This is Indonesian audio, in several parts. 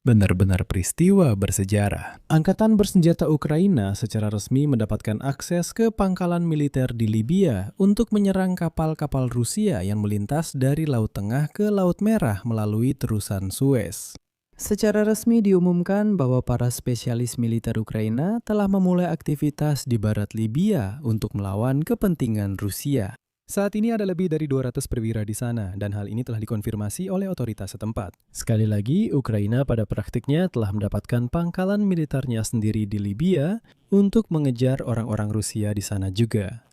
Benar-benar peristiwa bersejarah. Angkatan bersenjata Ukraina secara resmi mendapatkan akses ke pangkalan militer di Libya untuk menyerang kapal-kapal Rusia yang melintas dari Laut Tengah ke Laut Merah melalui terusan Suez. Secara resmi diumumkan bahwa para spesialis militer Ukraina telah memulai aktivitas di barat Libya untuk melawan kepentingan Rusia. Saat ini ada lebih dari 200 perwira di sana, dan hal ini telah dikonfirmasi oleh otoritas setempat. Sekali lagi, Ukraina pada praktiknya telah mendapatkan pangkalan militernya sendiri di Libya untuk mengejar orang-orang Rusia di sana juga.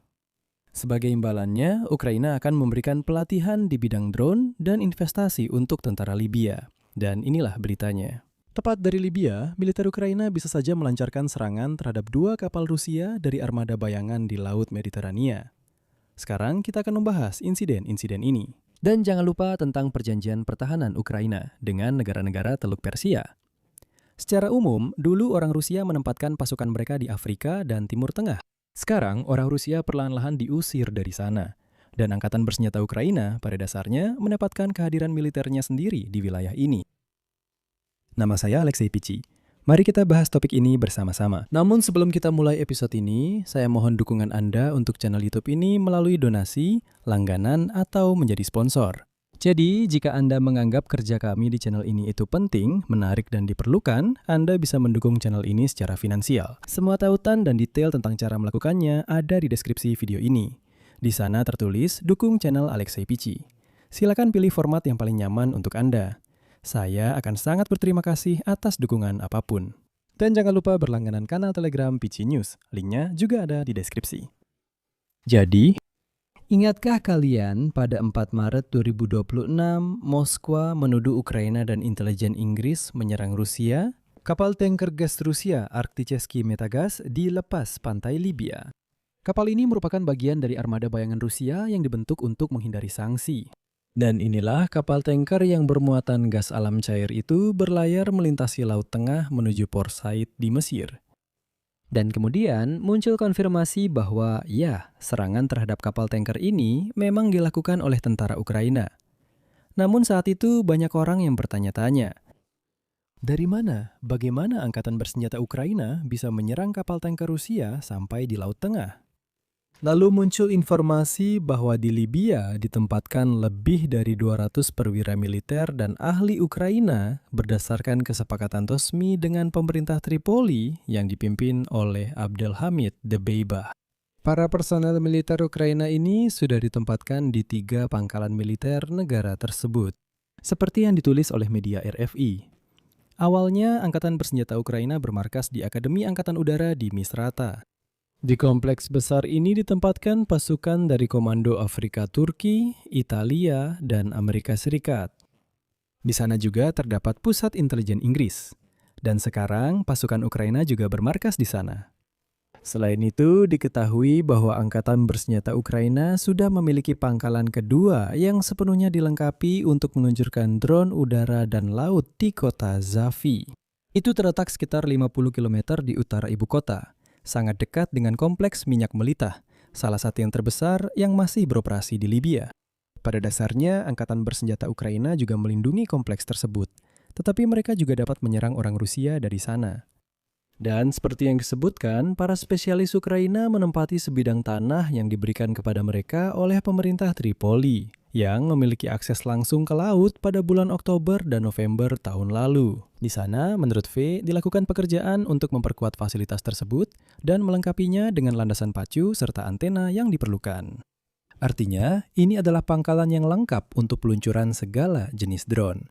Sebagai imbalannya, Ukraina akan memberikan pelatihan di bidang drone dan investasi untuk tentara Libya. Dan inilah beritanya. Tepat dari Libya, militer Ukraina bisa saja melancarkan serangan terhadap 2 kapal Rusia dari armada bayangan di Laut Mediterania. Sekarang kita akan membahas insiden-insiden ini. Dan jangan lupa tentang perjanjian pertahanan Ukraina dengan negara-negara Teluk Persia. Secara umum, dulu orang Rusia menempatkan pasukan mereka di Afrika dan Timur Tengah. Sekarang, orang Rusia perlahan-lahan diusir dari sana. Dan Angkatan Bersenjata Ukraina pada dasarnya mendapatkan kehadiran militernya sendiri di wilayah ini. Nama saya Alexei Pici. Mari kita bahas topik ini bersama-sama. Namun sebelum kita mulai episode ini, saya mohon dukungan Anda untuk channel YouTube ini melalui donasi, langganan, atau menjadi sponsor. Jadi, jika Anda menganggap kerja kami di channel ini itu penting, menarik, dan diperlukan, Anda bisa mendukung channel ini secara finansial. Semua tautan dan detail tentang cara melakukannya ada di deskripsi video ini. Di sana tertulis, dukung channel Alexei Pici. Silakan pilih format yang paling nyaman untuk Anda. Saya akan sangat berterima kasih atas dukungan apapun. Dan jangan lupa berlangganan kanal Telegram Pici News. Linknya juga ada di deskripsi. Jadi, ingatkah kalian pada 4 Maret 2026, Moskwa menuduh Ukraina dan intelijen Inggris menyerang Rusia? Kapal tanker gas Rusia Arkticheski Metagas dilepas pantai Libya. Kapal ini merupakan bagian dari armada bayangan Rusia yang dibentuk untuk menghindari sanksi. Dan inilah kapal tanker yang bermuatan gas alam cair itu berlayar melintasi Laut Tengah menuju Port Said di Mesir. Dan kemudian muncul konfirmasi bahwa ya, serangan terhadap kapal tanker ini memang dilakukan oleh tentara Ukraina. Namun saat itu banyak orang yang bertanya-tanya, dari mana, bagaimana angkatan bersenjata Ukraina bisa menyerang kapal tanker Rusia sampai di Laut Tengah? Lalu muncul informasi bahwa di Libya ditempatkan lebih dari 200 perwira militer dan ahli Ukraina berdasarkan kesepakatan resmi dengan pemerintah Tripoli yang dipimpin oleh Abdelhamid Dbeibah. Para personel militer Ukraina ini sudah ditempatkan di 3 pangkalan militer negara tersebut, seperti yang ditulis oleh media RFI. Awalnya, Angkatan Bersenjata Ukraina bermarkas di Akademi Angkatan Udara di Misrata. Di kompleks besar ini ditempatkan pasukan dari Komando Afrika Turki, Italia, dan Amerika Serikat. Di sana juga terdapat pusat intelijen Inggris. Dan sekarang pasukan Ukraina juga bermarkas di sana. Selain itu, diketahui bahwa Angkatan Bersenjata Ukraina sudah memiliki pangkalan kedua yang sepenuhnya dilengkapi untuk meluncurkan drone udara dan laut di kota Zafi. Itu terletak sekitar 50 km di utara ibu kota. Sangat dekat dengan kompleks minyak Melitah, salah satu yang terbesar yang masih beroperasi di Libya. Pada dasarnya, Angkatan Bersenjata Ukraina juga melindungi kompleks tersebut, tetapi mereka juga dapat menyerang orang Rusia dari sana. Dan seperti yang disebutkan, para spesialis Ukraina menempati sebidang tanah yang diberikan kepada mereka oleh pemerintah Tripoli, yang memiliki akses langsung ke laut pada bulan Oktober dan November tahun lalu. Di sana, menurut V, dilakukan pekerjaan untuk memperkuat fasilitas tersebut dan melengkapinya dengan landasan pacu serta antena yang diperlukan. Artinya, ini adalah pangkalan yang lengkap untuk peluncuran segala jenis drone.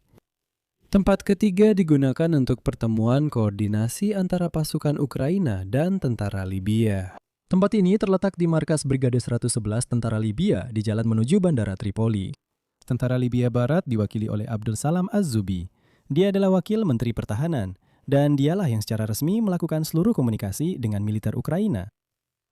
Tempat ketiga digunakan untuk pertemuan koordinasi antara pasukan Ukraina dan tentara Libya. Tempat ini terletak di markas Brigade 111 Tentara Libya di jalan menuju Bandara Tripoli. Tentara Libya Barat diwakili oleh Abdul Salam Az-Zubi. Dia adalah wakil Menteri Pertahanan, dan dialah yang secara resmi melakukan seluruh komunikasi dengan militer Ukraina.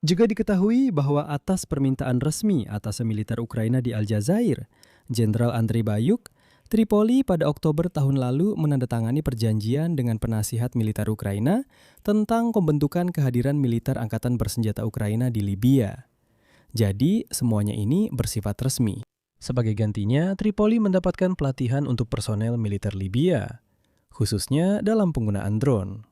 Juga diketahui bahwa atas permintaan resmi atas militer Ukraina di Aljazair, Jenderal Andrei Bayuk, Tripoli pada Oktober tahun lalu menandatangani perjanjian dengan penasihat militer Ukraina tentang pembentukan kehadiran militer Angkatan Bersenjata Ukraina di Libya. Jadi, semuanya ini bersifat resmi. Sebagai gantinya, Tripoli mendapatkan pelatihan untuk personel militer Libya. khususnya dalam penggunaan drone.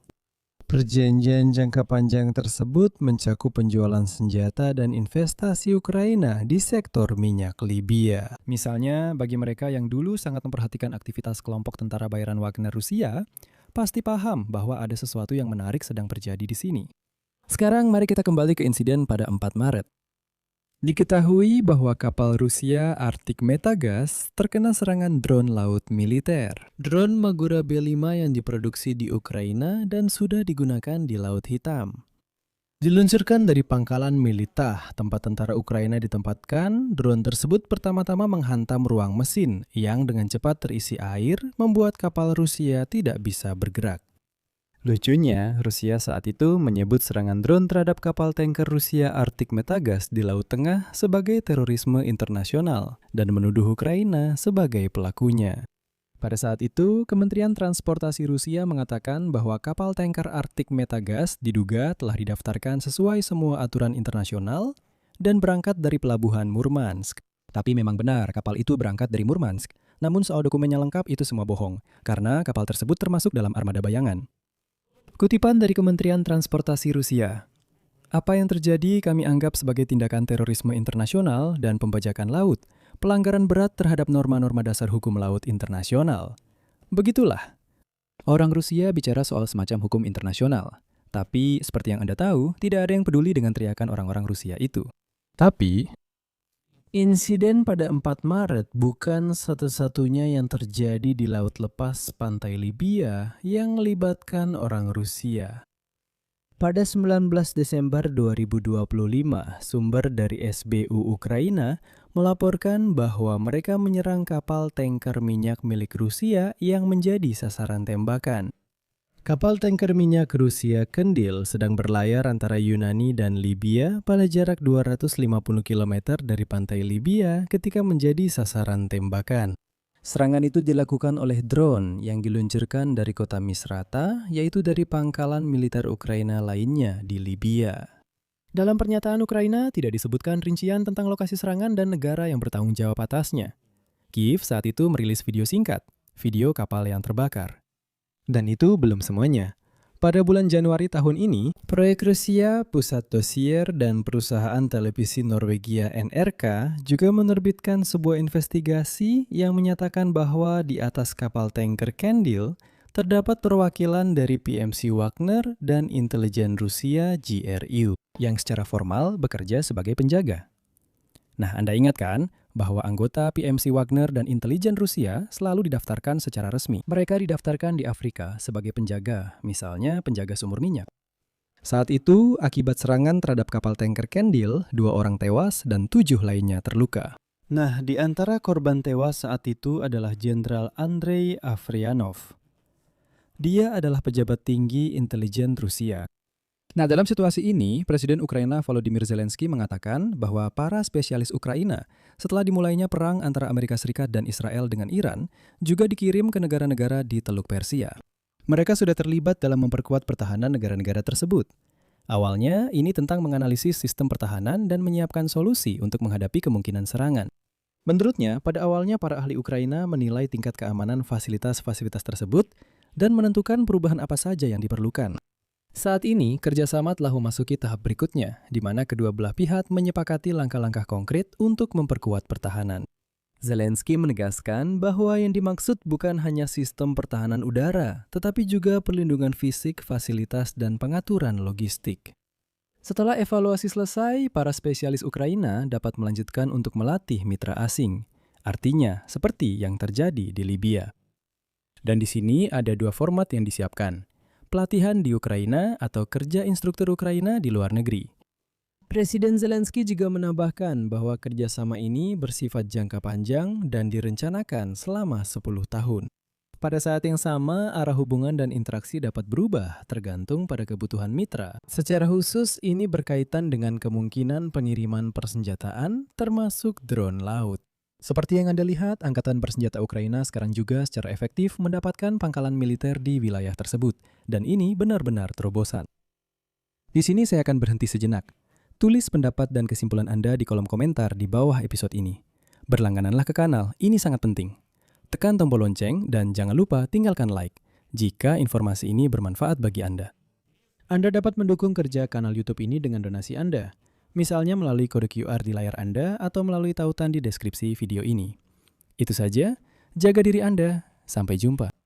Perjanjian jangka panjang tersebut mencakup penjualan senjata dan investasi Ukraina di sektor minyak Libya. Misalnya, bagi mereka yang dulu sangat memperhatikan aktivitas kelompok tentara bayaran Wagner Rusia, pasti paham bahwa ada sesuatu yang menarik sedang terjadi di sini. Sekarang mari kita kembali ke insiden pada 4 Maret. Diketahui bahwa kapal Rusia Arctic Metagas terkena serangan drone laut militer. Drone Magura B-5 yang diproduksi di Ukraina dan sudah digunakan di Laut Hitam. Diluncurkan dari pangkalan Militah, tempat tentara Ukraina ditempatkan, drone tersebut pertama-tama menghantam ruang mesin yang dengan cepat terisi air, membuat kapal Rusia tidak bisa bergerak. Lucunya, Rusia saat itu menyebut serangan drone terhadap kapal tanker Rusia Arctic Metagas di Laut Tengah sebagai terorisme internasional dan menuduh Ukraina sebagai pelakunya. Pada saat itu, Kementerian Transportasi Rusia mengatakan bahwa kapal tanker Arctic Metagas diduga telah didaftarkan sesuai semua aturan internasional dan berangkat dari pelabuhan Murmansk. Tapi memang benar kapal itu berangkat dari Murmansk, namun soal dokumennya lengkap itu semua bohong, karena kapal tersebut termasuk dalam armada bayangan. Kutipan dari Kementerian Transportasi Rusia. Apa yang terjadi kami anggap sebagai tindakan terorisme internasional dan pembajakan laut, pelanggaran berat terhadap norma-norma dasar hukum laut internasional. Begitulah. Orang Rusia bicara soal semacam hukum internasional. Tapi, seperti yang Anda tahu, tidak ada yang peduli dengan teriakan orang-orang Rusia itu. Tapi, insiden pada 4 Maret bukan satu-satunya yang terjadi di laut lepas pantai Libya yang melibatkan orang Rusia. Pada 19 Desember 2025, sumber dari SBU Ukraina melaporkan bahwa mereka menyerang kapal tanker minyak milik Rusia yang menjadi sasaran tembakan. Kapal tanker minyak Rusia Kendil sedang berlayar antara Yunani dan Libya pada jarak 250 km dari pantai Libya ketika menjadi sasaran tembakan. Serangan itu dilakukan oleh drone yang diluncurkan dari kota Misrata, yaitu dari pangkalan militer Ukraina lainnya di Libya. Dalam pernyataan Ukraina tidak disebutkan rincian tentang lokasi serangan dan negara yang bertanggung jawab atasnya. Kiev saat itu merilis video singkat, video kapal yang terbakar. Dan itu belum semuanya. Pada bulan Januari tahun ini, proyek Rusia, Pusat Dosier, dan perusahaan televisi Norwegia NRK juga menerbitkan sebuah investigasi yang menyatakan bahwa di atas kapal tanker Kendil terdapat perwakilan dari PMC Wagner dan intelijen Rusia GRU yang secara formal bekerja sebagai penjaga. Nah, Anda ingat kan bahwa anggota PMC Wagner dan intelijen Rusia selalu didaftarkan secara resmi. Mereka didaftarkan di Afrika sebagai penjaga, misalnya penjaga sumur minyak. Saat itu, akibat serangan terhadap kapal tanker Kendil, 2 orang tewas dan 7 lainnya terluka. Nah, di antara korban tewas saat itu adalah Jenderal Andrei Afryanov. Dia adalah pejabat tinggi intelijen Rusia. Nah, dalam situasi ini, Presiden Ukraina Volodymyr Zelensky mengatakan bahwa para spesialis Ukraina setelah dimulainya perang antara Amerika Serikat dan Israel dengan Iran juga dikirim ke negara-negara di Teluk Persia. Mereka sudah terlibat dalam memperkuat pertahanan negara-negara tersebut. Awalnya, ini tentang menganalisis sistem pertahanan dan menyiapkan solusi untuk menghadapi kemungkinan serangan. Menurutnya, pada awalnya para ahli Ukraina menilai tingkat keamanan fasilitas-fasilitas tersebut dan menentukan perubahan apa saja yang diperlukan. Saat ini, kerjasama telah memasuki tahap berikutnya, di mana kedua belah pihak menyepakati langkah-langkah konkret untuk memperkuat pertahanan. Zelensky menegaskan bahwa yang dimaksud bukan hanya sistem pertahanan udara, tetapi juga perlindungan fisik, fasilitas, dan pengaturan logistik. Setelah evaluasi selesai, para spesialis Ukraina dapat melanjutkan untuk melatih mitra asing, artinya seperti yang terjadi di Libya. Dan di sini ada 2 format yang disiapkan. Pelatihan di Ukraina atau kerja instruktur Ukraina di luar negeri. Presiden Zelensky juga menambahkan bahwa kerjasama ini bersifat jangka panjang dan direncanakan selama 10 tahun. Pada saat yang sama, arah hubungan dan interaksi dapat berubah tergantung pada kebutuhan mitra. Secara khusus, ini berkaitan dengan kemungkinan pengiriman persenjataan termasuk drone laut. Seperti yang Anda lihat, Angkatan Bersenjata Ukraina sekarang juga secara efektif mendapatkan pangkalan militer di wilayah tersebut, dan ini benar-benar terobosan. Di sini saya akan berhenti sejenak. Tulis pendapat dan kesimpulan Anda di kolom komentar di bawah episode ini. Berlanggananlah ke kanal, ini sangat penting. Tekan tombol lonceng dan jangan lupa tinggalkan like. jika informasi ini bermanfaat bagi Anda. Anda dapat mendukung kerja kanal YouTube ini dengan donasi Anda, misalnya melalui kode QR di layar Anda atau melalui tautan di deskripsi video ini. Itu saja, jaga diri Anda. Sampai jumpa.